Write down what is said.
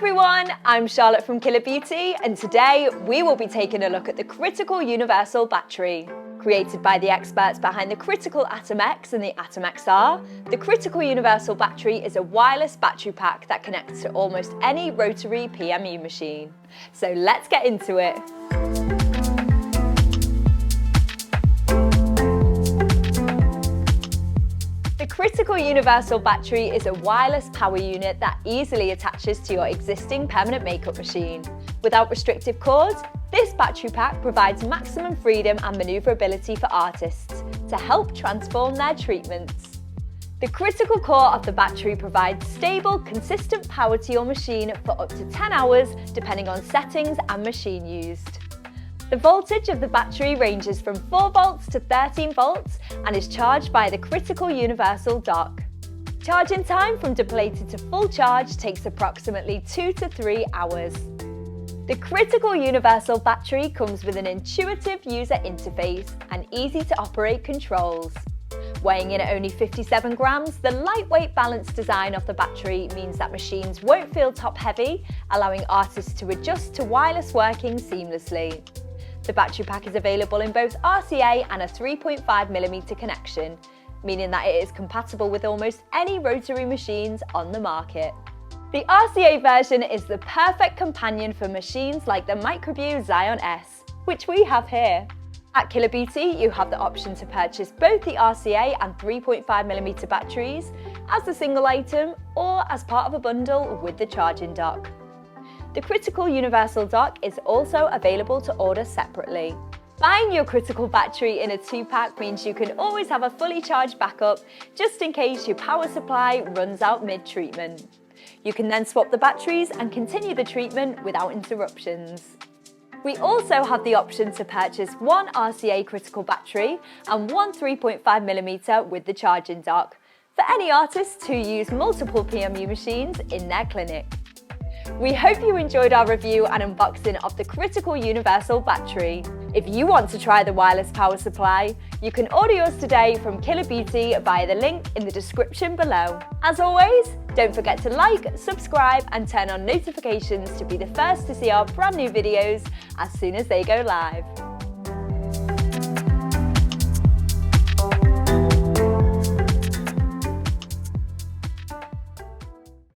everyone, I'm Charlotte from Killer Beauty, and today we will be taking a look at the Critical Universal Battery. Created by the experts behind the Critical Atom X and the Atom XR, the Critical Universal Battery is a wireless battery pack that connects to almost any rotary PMU machine. So let's get into it. The Critical Universal Battery is a wireless power unit that easily attaches to your existing permanent makeup machine. Without restrictive cords, this battery pack provides maximum freedom and maneuverability for artists to help transform their treatments. The critical core of the battery provides stable, consistent power to your machine for up to 10 hours, depending on settings and machine used. The voltage of the battery ranges from 4 volts to 13 volts and is charged by the Critical Universal dock. Charging time from depleted to full charge takes approximately 2 to 3 hours. The Critical Universal Battery comes with an intuitive user interface and easy-to-operate controls. Weighing in at only 57 grams, the lightweight balanced design of the battery means that machines won't feel top-heavy, allowing artists to adjust to wireless working seamlessly. The battery pack is available in both RCA and a 3.5mm connection, meaning that it is compatible with almost any rotary machines on the market. The RCA version is the perfect companion for machines like the Microblading Xeon S, which we have here. At Killer Beauty, you have the option to purchase both the RCA and 3.5mm batteries as a single item or as part of a bundle with the charging dock. The Critical Universal dock is also available to order separately. Buying your Critical battery in a 2-pack means you can always have a fully charged backup just in case your power supply runs out mid-treatment. You can then swap the batteries and continue the treatment without interruptions. We also have the option to purchase one RCA Critical battery and one 3.5mm with the charging dock for any artists who use multiple PMU machines in their clinic. We hope you enjoyed our review and unboxing of the Critical Universal Battery. If you want to try the wireless power supply, you can order yours today from Killer Beauty via the link in the description below. As always, don't forget to like, subscribe and turn on notifications to be the first to see our brand new videos as soon as they go live.